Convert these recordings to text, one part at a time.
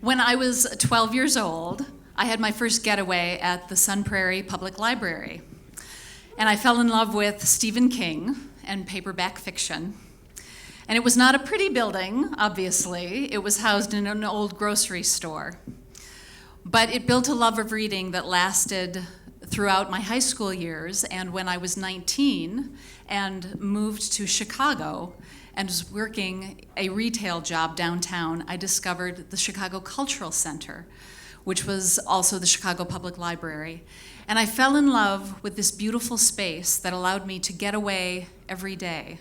When I was 12 years old, I had my first getaway at the Sun Prairie Public Library. And I fell in love with Stephen King and paperback fiction. And it was not a pretty building, obviously. It was housed in an old grocery store. But it built a love of reading that lasted throughout my high school years, and when I was 19 and moved to Chicago and was working a retail job downtown, I discovered the Chicago Cultural Center, which was also the Chicago Public Library. And I fell in love with this beautiful space that allowed me to get away every day.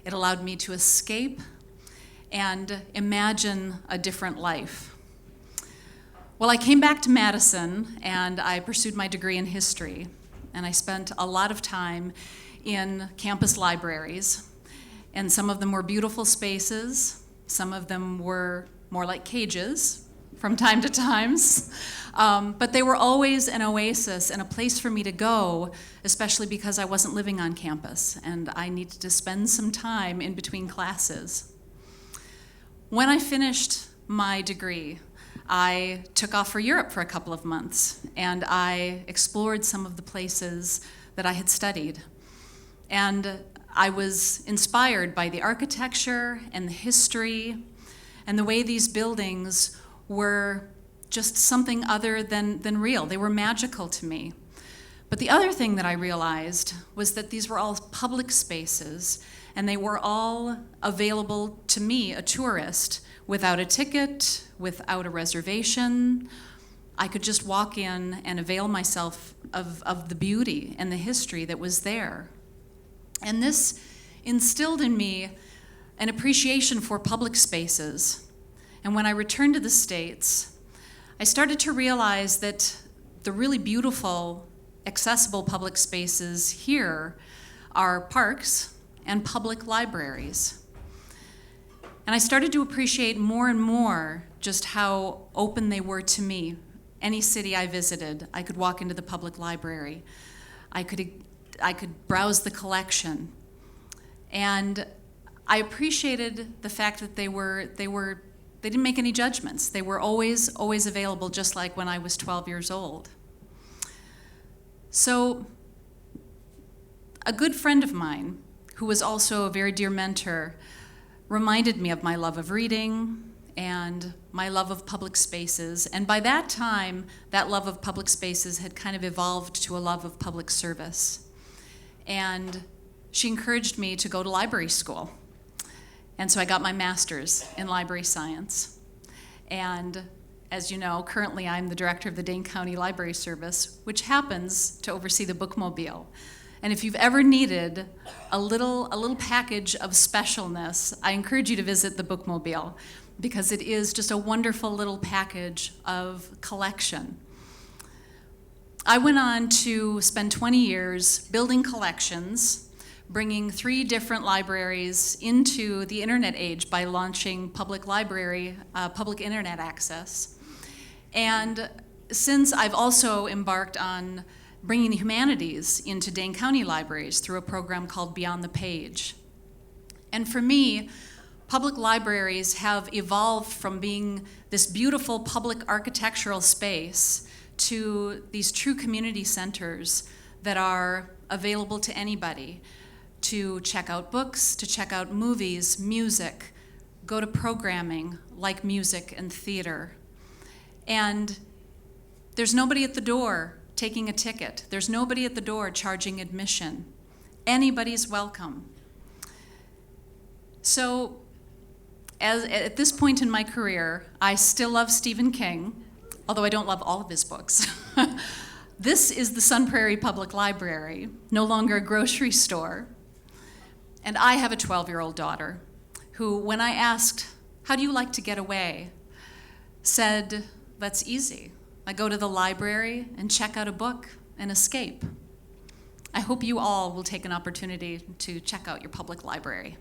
It allowed me to escape and imagine a different life. Well, I came back to Madison and I pursued my degree in history, and I spent a lot of time in campus libraries, and some of them were beautiful spaces, some of them were more like cages from time to time, but they were always an oasis and a place for me to go, especially because I wasn't living on campus and I needed to spend some time in between classes. When I finished my degree, I took off for Europe for a couple of months, and I explored some of the places that I had studied. And I was inspired by the architecture and the history and the way these buildings were just something other than real. They were magical to me. But the other thing that I realized was that these were all public spaces, and they were all available to me, a tourist, without a ticket, without a reservation. I could just walk in and avail myself of the beauty and the history that was there. And this instilled in me an appreciation for public spaces. And when I returned to the States, I started to realize that the really beautiful, accessible public spaces here are parks and public libraries. And I started to appreciate more and more just how open they were to me. Any city I visited, I could walk into the public library. I could browse the collection. And I appreciated the fact that they didn't make any judgments. They were always available, just like when I was 12 years old. So a good friend of mine, who was also a very dear mentor, reminded me of my love of reading and my love of public spaces. And by that time, that love of public spaces had kind of evolved to a love of public service. And she encouraged me to go to library school. And so I got my master's in library science. And as you know, currently I'm the director of the Dane County Library Service, which happens to oversee the Bookmobile. And if you've ever needed a little package of specialness, I encourage you to visit the Bookmobile, because it is just a wonderful little package of collection. I went on to spend 20 years building collections, bringing 3 different libraries into the internet age by launching public internet access. And since I've also embarked on bringing the humanities into Dane County libraries through a program called Beyond the Page. And for me, public libraries have evolved from being this beautiful public architectural space to these true community centers that are available to anybody to check out books, to check out movies, music, go to programming like music and theater. And there's nobody at the door taking a ticket. There's nobody at the door charging admission. Anybody's welcome. So at this point in my career, I still love Stephen King, although I don't love all of his books. This is the Sun Prairie Public Library, no longer a grocery store. And I have a 12-year-old daughter who, when I asked, "How do you like to get away?" said, "That's easy. I go to the library and check out a book and escape." I hope you all will take an opportunity to check out your public library.